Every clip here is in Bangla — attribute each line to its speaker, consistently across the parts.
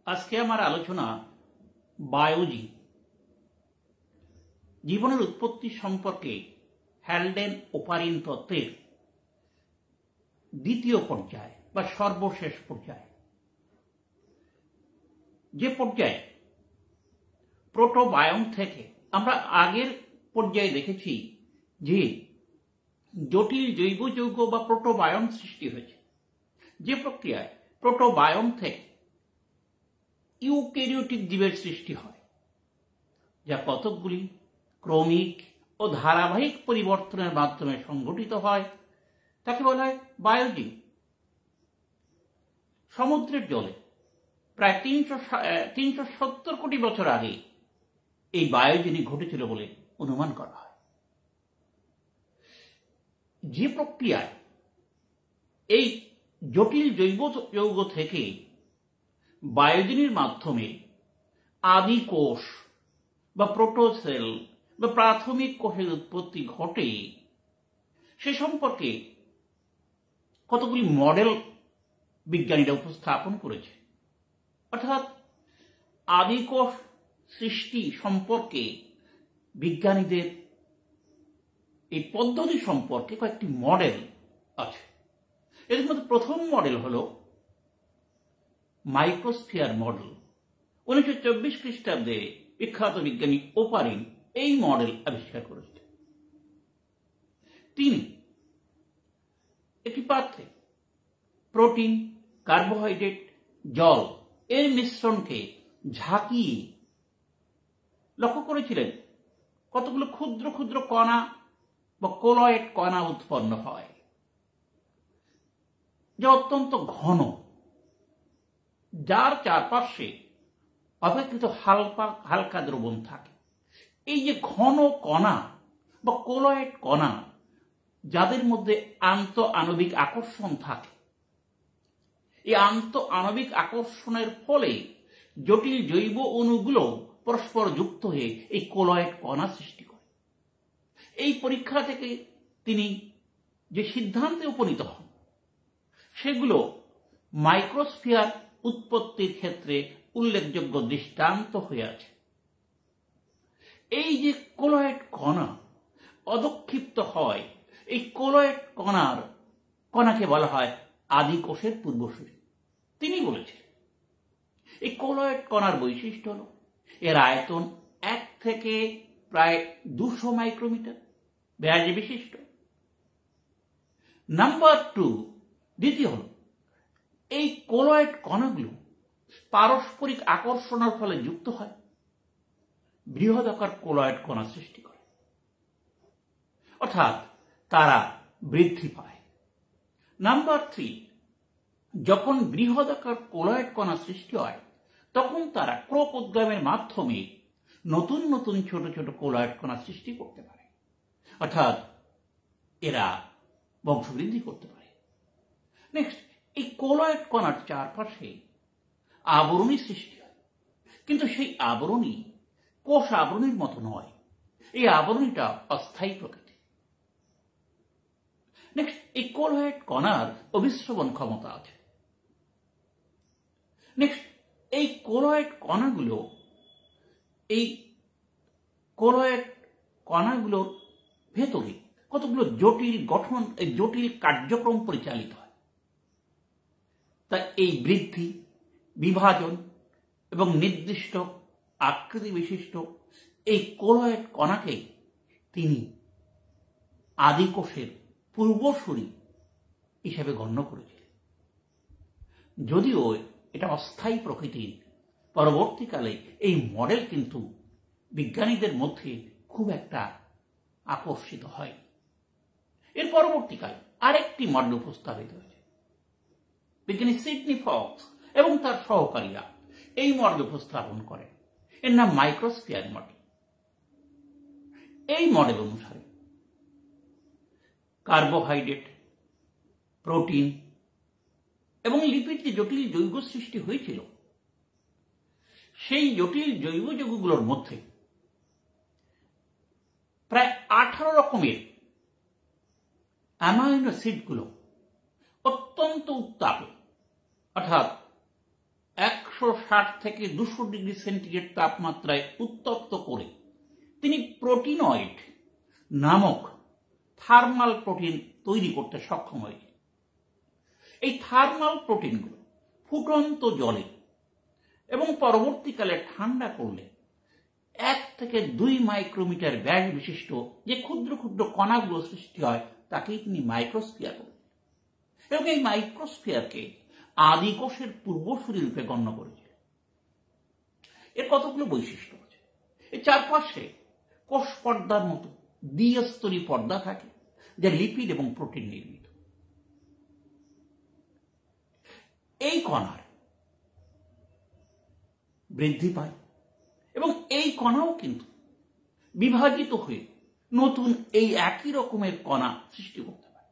Speaker 1: আজকে আমার আলোচনা বায়োজি জীবনের উৎপত্তি সম্পর্কে হ্যালডেন ওপারিন তত্ত্বের দ্বিতীয় পর্যায় বা সর্বশেষ পর্যায়, যে পর্যায়ে প্রোটোবায়ন থেকে আমরা আগের পর্যায়ে দেখেছি যে জটিল জৈব যৌগ বা প্রোটোবায়ন সৃষ্টি হয়েছে, যে প্রক্রিয়ায় প্রোটোবায়ন থেকে ইউক্যারিওটিক জীবের সৃষ্টি হয়, যা কতকগুলি ক্রমিক ও ধারাবাহিক পরিবর্তনের মাধ্যমে সংঘটিত হয়, তাকে বলা হয় বায়োজি। সমুদ্রের জলে প্রায় 370 কোটি বছর আগে এই বায়োজেনি ঘটেছিল বলে অনুমান করা হয়। যে প্রক্রিয়ায় এই জটিল জৈব যৌগ থেকে বায়োজেনির মাধ্যমে আদি কোষ বা প্রোটোসেল বা প্রাথমিক কোষের উৎপত্তি ঘটে, সে সম্পর্কে কতগুলি মডেল বিজ্ঞানীরা উপস্থাপন করেছে। অর্থাৎ আদি কোষ সৃষ্টি সম্পর্কে বিজ্ঞানীদের এই পদ্ধতি সম্পর্কে কয়েকটি মডেল আছে। এর মধ্যে প্রথম মডেল হল মাইক্রোস্ফিয়ার মডেল। 1924 খ্রিস্টাব্দে বিখ্যাত বিজ্ঞানী ওপারিন এই মডেল আবিষ্কার করেছেন। তিনি একটি পাত্রে প্রোটিন, কার্বোহাইড্রেট, জল এর মিশ্রণকে ঝাঁকিয়ে লক্ষ্য করেছিলেন কতগুলো ক্ষুদ্র ক্ষুদ্র কণা বা কোলয়েড কণা উৎপন্ন হয়, যা অত্যন্ত ঘন, যার চারপাশে অপেক্ষিত হালকা দ্রবণ থাকে। এই যে ঘন কণা বা কোলয়েড কণা, যাদের মধ্যে আন্ত আণবিক আকর্ষণ থাকে, এই আন্ত আণবিক আকর্ষণের ফলে জটিল জৈব অণুগুলো পরস্পর যুক্ত হয়ে এই কোলয়েড কণা সৃষ্টি করে। এই পরীক্ষা থেকে তিনি যে সিদ্ধান্তে উপনীত হন, সেগুলো মাইক্রোস্ফিয়ার উৎপত্তির ক্ষেত্রে উল্লেখযোগ্য দৃষ্টান্ত হয়ে আছে। এই যে কোলয়েড কণা অধক্ষিপ্ত হয়, এই কোলয়েড কণাকে বলা হয় আদি কোষের পূর্বসূরি। তিনি বলেছেন এই কোলয়েড কণার বৈশিষ্ট্য হল এর আয়তন 1 থেকে প্রায় 200 মাইক্রোমিটার ব্যাস বিশিষ্ট। নাম্বার 2, দ্বিতীয় হল এই কোলয়েড কণাগুলো পারস্পরিক আকর্ষণের ফলে যুক্ত হয়, বৃহদাকার কোলয়েড কণা সৃষ্টি করে, অর্থাৎ তারা বৃদ্ধি পায়। নাম্বার 3, যখন বৃহদাকার কোলয়েড কণা সৃষ্টি হয়, তখন তারা ক্রোকোদ্গমের মাধ্যমে নতুন নতুন ছোট ছোট কোলয়েড কণা সৃষ্টি করতে পারে, অর্থাৎ এরা বংশবৃদ্ধি করতে পারে। নেক্সট, এই কোলয়েড কণার চারপাশে আবরণী সৃষ্টি হয়, কিন্তু সেই আবরণী কোষ আবরণীর মতো নয়, এই আবরণীটা অস্থায়ী প্রকৃতি। নেক্সট, এই কোলয়েড কণার অভিস্রবণ ক্ষমতা আছে। নেক্সট, এই কোলয়েড কণাগুলোর ভেতরে কতগুলো জটিল গঠন, এই জটিল কার্যক্রম পরিচালিত হয়। তাই এই বৃদ্ধি, বিভাজন এবং নির্দিষ্ট আকৃতি বিশিষ্ট এই কোলয়েড কণাকে তিনি আদি কোষের পূর্বসূরি হিসেবে গণ্য করেছিলেন। যদিও এটা অস্থায়ী প্রকৃতির, পরবর্তীকালে এই মডেল কিন্তু বিজ্ঞানীদের মধ্যে খুব একটা আকর্ষিত হয়। এর পরবর্তীকালে আরেকটি মডেল উপস্থাপিত হয়েছে। বিজ্ঞানী সিডনি ফক্স এবং তার সহকারীরা এই মডেল উপস্থাপন করেন। এর নাম মাইক্রোস্ফিয়ার মডেল। এই মডেল অনুসারে কার্বোহাইড্রেট, প্রোটিন এবং লিপিড যে জটিল যৌগ সৃষ্টি হয়েছিল, সেই জটিল জৈব যৌগগুলোর মধ্যে প্রায় 18 রকমের অ্যামাইনো অ্যাসিডগুলো অত্যন্ত উত্তাপে, অর্থাৎ 160 থেকে 200 ডিগ্রি সেন্টিগ্রেড তাপমাত্রায় উত্তপ্ত করে তিনি প্রোটিনয়েড নামক থার্মাল প্রোটিন তৈরি করতে সক্ষম হয়েছে। এই থার্মাল প্রোটিনগুলো ফুটন্ত জলে এবং পরবর্তীকালে ঠান্ডা করলে 1 থেকে 2 মাইক্রোমিটার ব্যাস বিশিষ্ট যে ক্ষুদ্র ক্ষুদ্র কণাগুলো সৃষ্টি হয় তাকেই তিনি মাইক্রোস্ফিয়ার বলেন, এবং এই মাইক্রোস্ফিয়ারকে আদিকোষের পূর্বসূরি রূপে গণ্য করেছিল। এর কতগুলো বৈশিষ্ট্য আছে। এর চারপাশে কোষ পর্দার মতো দ্বিস্তরী পর্দা থাকে, যা লিপিড এবং প্রোটিন নির্মিত। এই কণার বৃদ্ধি পায় এবং এই কণাও কিন্তু বিভাজিত হয়ে নতুন এই একই রকমের কণা সৃষ্টি করতে পারে,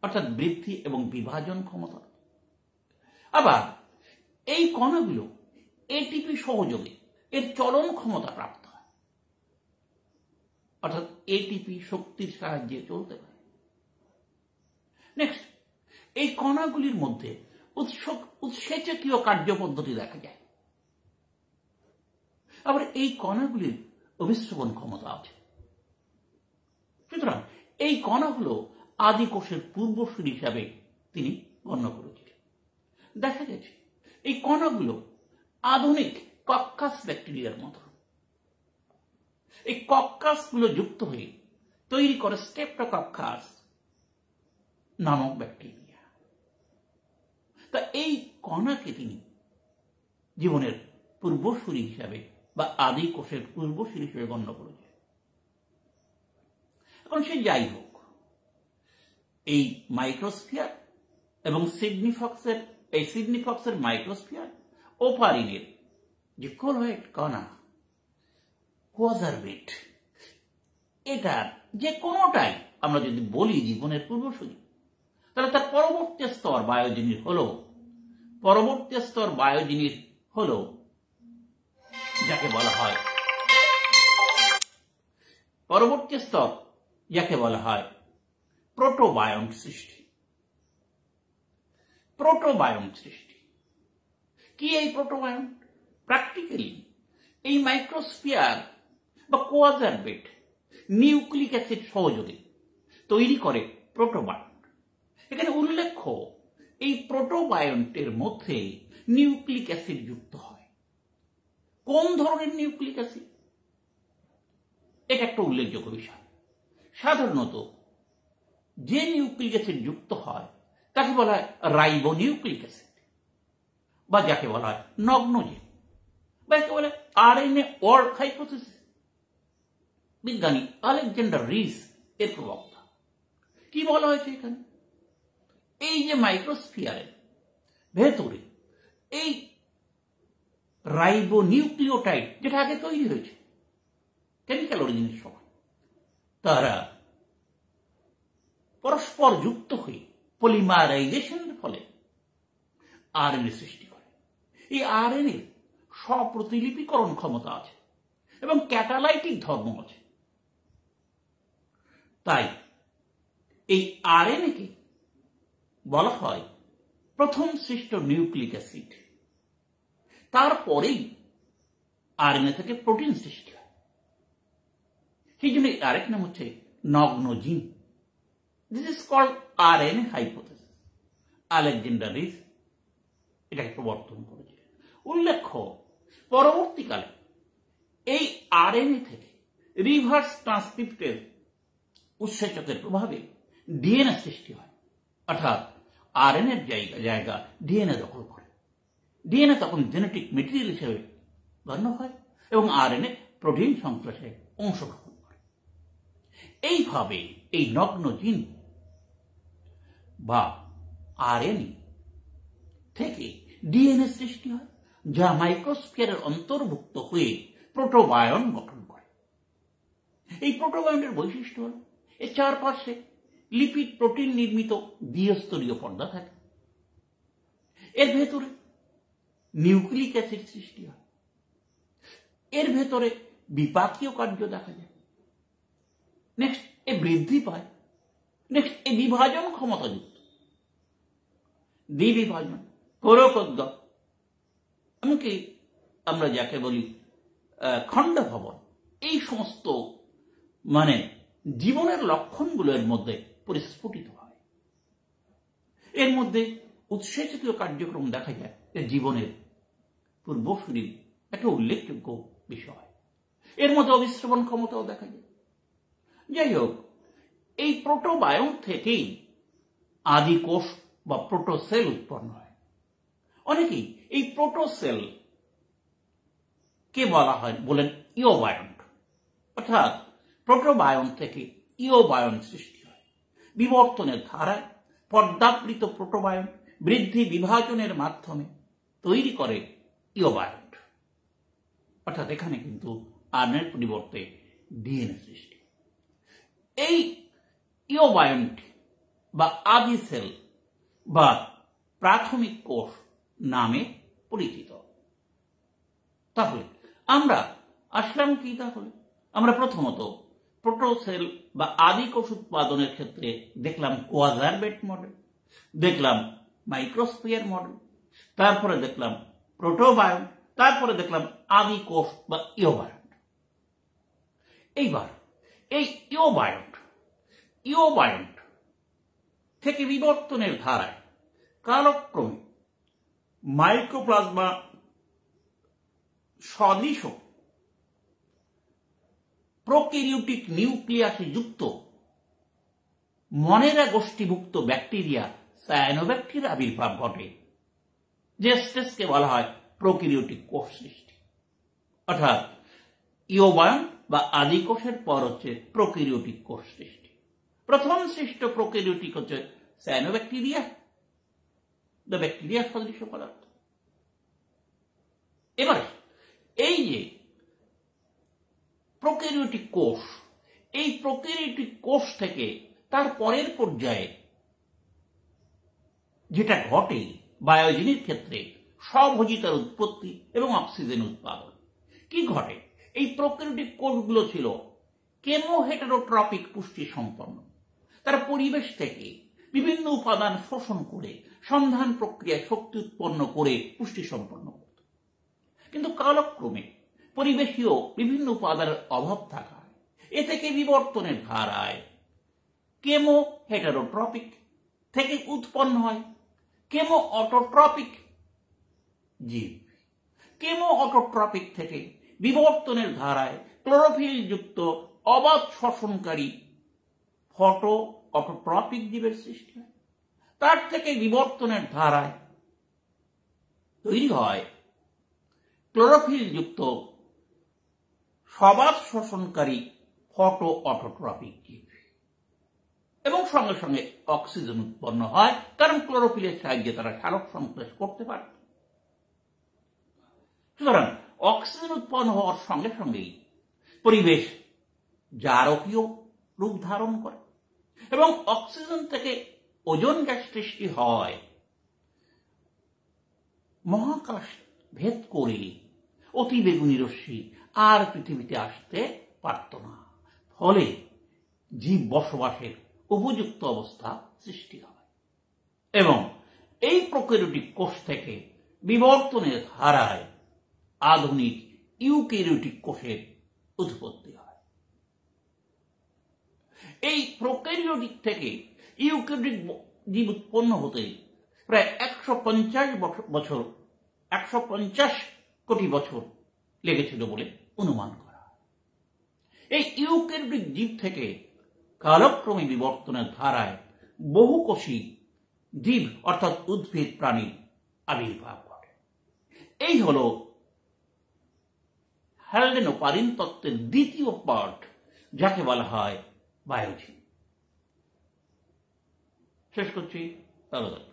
Speaker 1: অর্থাৎ বৃদ্ধি এবং বিভাজন ক্ষমতা। আবার এই কণাগুলো এটিপি সহযোগে এর চলন ক্ষমতা প্রাপ্ত হয়, অর্থাৎ এটিপি শক্তির সাহায্যে চলতে পারে। নেক্সট, এই কণাগুলির মধ্যে উৎসেচকীয় কার্যপদ্ধতি দেখা যায়। আবার এই কণাগুলির অভিস্রবণ ক্ষমতা আছে। সুতরাং এই কণাগুলো আদিকোষের পূর্বসূরি হিসাবে তিনি গণ্য করেছিলেন। দেখা গেছে এই কণাগুলো আধুনিক কক্কাস ব্যাকটেরিয়ার মতো। এই কক্কাসগুলো যুক্ত হয়ে তৈরি করে স্ট্রেপ্টোকক্কাস নামক ব্যাকটেরিয়া। তা এই কণাকে তিনি জীবনের পূর্বসূরি হিসাবে বা আদি কোষের পূর্বসূরি হিসেবে গণ্য করেছে। এখন সে যাই হোক, এই মাইক্রোস্ফিয়ার এবং সিডনি ফক্সের মাইক্রোস্ফিয়ার, ওপারিনের যে কলয়েড কণা কোয়াজারবেট, এটার যে কোনোটাই আমরা যদি বলি জীবনের পূর্বসূরি, তাহলে তার পরবর্তী স্তর বায়োজিনির হলো যাকে বলা হয় প্রোটোবায়ন্ট সৃষ্টি। কি এই প্রোটোবায়ন্ট? প্র্যাকটিক্যালি এই মাইক্রোস্ফিয়ার বা কোয়াজারবেট নিউক্লিক অ্যাসিড সহযোগে তৈরি করে প্রোটোবায়ন্ট। এখানে উল্লেখ্য, এই প্রোটোবায়ন্টের মধ্যে নিউক্লিক অ্যাসিড যুক্ত হয়। কোন ধরনের নিউক্লিক অ্যাসিড? এটা একটা উল্লেখযোগ্য বিষয়। সাধারণত যে নিউক্লিক অ্যাসিড যুক্ত হয় তাকে বলা হয় রাইবোনিউক্লিক অ্যাসিড, বা যাকে বলা হয় নগ্নজিন, বা একে বলে আরএনএ ওয়ার্ক হাইপোথিসিস। বিজ্ঞানী আলেকজান্ডার রিস এর প্রবক্তা। কি বলা হয়েছে এখানে? এই যে মাইক্রোস্ফিয়ারের ভেতরে এই রাইবোনিউক্লিওটাইড যেটা আগে তৈরি হয়েছে কেমিক্যাল অরিজিনের সময়, তারা পরস্পর যুক্ত হয়ে পলিমারাইজেশনের ফলে আরএনএ সৃষ্টি করে। এই আরএনএ স্বপ্রতিলিপিকরণ ক্ষমতা আছে এবং ক্যাটালাইটিক ধর্ম আছে। তাই এই আরএনএ কে বলা হয় প্রথম সৃষ্ট নিউক্লিক অ্যাসিড। তারপরেই আরএনএ থেকে প্রোটিন সৃষ্টি হয়। সেই জন্য আরেক নাম হচ্ছে নগ্নজিন। This is called RNA hypothesis. Alexander Rich এটাকে প্রবর্তন করেছিলেন। উল্লেখ্য, পরবর্তীকালে এই আরএনএ থেকে রিভার্স ট্রান্সক্রিপ্টের উৎসেচকের প্রভাবে ডিএনএ সৃষ্টি হয়, অর্থাৎ আরএনএর জায়গা ডিএনএ দখল করে। ডিএনএ তখন জেনেটিক মেটেরিয়াল হিসেবে গণ্য হয় এবং আরএনএ প্রোটিন সংশ্লেষে অংশগ্রহণ করে। এইভাবে এই নগ্নজিন বা আরএনএ থেকে ডিএনএ সৃষ্টি হয়, যা মাইক্রোস্ফিয়ারের অন্তর্ভুক্ত হয়ে প্রোটোবায়ন গঠন করে। এই প্রোটোবায়নের বৈশিষ্ট্য হল এর চারপাশে লিপিড প্রোটিন নির্মিত দ্বিস্তরীয় পর্দা থাকে। এর ভেতরে নিউক্লিক অ্যাসিড সৃষ্টি হয়। এর ভেতরে বিপাকীয় কার্য দেখা যায়। নেক্সট, এ বৃদ্ধি পায়। নেক্সট, এ বিভাজন ক্ষমতাযুক্ত। দ্বিবিভাজন, কোরকোদ্গম এমনকি আমরা যাকে বলি খণ্ড ভবন, এই সমস্ত মানে জীবনের লক্ষণগুলোর মধ্যে পরিস্ফুটিত হয়। এর মধ্যে উৎসেচিত কার্যক্রম দেখা যায় জীবনের পূর্বসূরি একটা উল্লেখযোগ্য বিষয়। এর মধ্যে অবিশ্রবণ ক্ষমতাও দেখা যায়। যাই হোক, এই প্রোটোবায়ন থেকেই আদি কোষ বা প্রোটোসেল উৎপন্ন হয়। অনেকেই এই প্রোটোসেল কে বলা হয় বলেন ইওবায়ন্ট, অর্থাৎ প্রোটোবায়ন থেকে ইওবায়ন সৃষ্টি হয়। বিবর্তনের ধারায় পর্দাবৃত প্রোটোবায়ন বৃদ্ধি বিভাজনের মাধ্যমে তৈরি করে ইওবায়ন্ট, অর্থাৎ এখানে কিন্তু আরএনএর পরিবর্তে ডিএনএ সৃষ্টি। এই ইওবায়ন্ট বা আদি সেল বা প্রাথমিক কোষ নামে পরিচিত। তাহলে আমরা আসলাম কি? তাহলে আমরা প্রথমত প্রোটোসেল বা আদি কোষ উৎপাদনের ক্ষেত্রে দেখলাম কোয়াজারবেট মডেল, দেখলাম মাইক্রোস্ফিয়ার মডেল, তারপরে দেখলাম প্রোটোবায়ন, তারপরে দেখলাম আদি কোষ বা ইওবায়ন্ট। এইবার এই ইওবায়ন্ট থেকে বিবর্তনের ধারায় কালক্রমে মাইক্রোপ্লাজমা সদৃশ প্রোক্যারিওটিক নিউক্লিয়াসে যুক্ত মনেরা গোষ্ঠীভুক্ত ব্যাকটেরিয়া সায়ানোব্যাক্টেরিয়ার আবির্ভাব ঘটে, যে স্টেজকে বলা হয় প্রোক্যারিওটিক কোষ সৃষ্টি। অর্থাৎ ইওবায়ন বা আদি কোষের পর হচ্ছে প্রোক্যারিওটিক কোষ সৃষ্টি। প্রথম সৃষ্ট প্রোক্যারিওটিক হচ্ছে সায়ানোব্যাকটেরিয়া, ব্যাকটেরিয়া সদৃশ পদার্থ। এবারে এই যে প্রোক্যারিওটিক কোষ, এই প্রোক্যারিওটিক কোষ থেকে তার পরের পর্যায়ে যেটা ঘটে বায়োজেনের ক্ষেত্রে স্বভোজিতার উৎপত্তি এবং অক্সিজেন উৎপাদন। কি ঘটে? এই প্রোক্যারিওটিক কোষগুলো ছিল কেমোহেটারোট্রপিক পুষ্টি সম্পন্ন। তারা পরিবেশ থেকে বিভিন্ন উপাদান শোষণ করে সন্ধান প্রক্রিয়ায় শক্তি উৎপন্ন করে পুষ্টি সম্পন্ন করত। কিন্তু কালক্রমে পরিবেশীয় বিভিন্ন উপাদানের অভাব থাকায় এ থেকে বিবর্তনের ধারায় কেমোহেটারোট্রপিক থেকে উৎপন্ন হয় কেমো অটোট্রপিক জীব। কেমো অটোট্রপিক থেকে বিবর্তনের ধারায় ক্লোরোফিল যুক্ত অবাধ শ্বসনকারী ফটো অটোট্রপিক জীবের সৃষ্টি হয়। তার থেকে বিবর্তনের ধারায় তৈরি হয় ক্লোরোফিল যুক্ত সবাধ শোষণকারী ফটো অটোট্রপিক জীব, এবং সঙ্গে সঙ্গে অক্সিজেন উৎপন্ন হয়, কারণ ক্লোরোফিলের সাহায্যে তারা সালোক সংশ্লেষ করতে পারে। সুতরাং অক্সিজেন উৎপন্ন হওয়ার সঙ্গে সঙ্গেই পরিবেশ জারকীয় রূপ ধারণ করে এবং অক্সিজেন থেকে ওজোন গ্যাস সৃষ্টি হয়। মহাকাশ ভেদ করে অতিবেগুনি রশ্মি আর পৃথিবীতে আসতে পারত না, ফলে জীব বসবাসের উপযুক্ত অবস্থা সৃষ্টি হয় এবং এই প্রোক্যারিওটিক কোষ থেকে বিবর্তনের ধারায় আধুনিক ইউক্যারিওটিক কোষের উৎপত্তি হয়। এই প্রোক্যারিওটিক থেকে ইউক্যারিওটিক জীব উৎপন্ন হতে প্রায় 150 কোটি বছর লেগেছিল বলে অনুমান করা। এই ইউক্যারিওটিক জীব থেকে কালক্রমে বিবর্তনের ধারায় বহুকোষী জীব অর্থাৎ উদ্ভিদ প্রাণীর আবির্ভাব ঘটে। এই হল হ্যালডেন-ওপারিন তত্ত্বের দ্বিতীয় পার্ট, যাকে বলা হয় বায়োলজি। শেষ করছি, ভালো থাকবেন।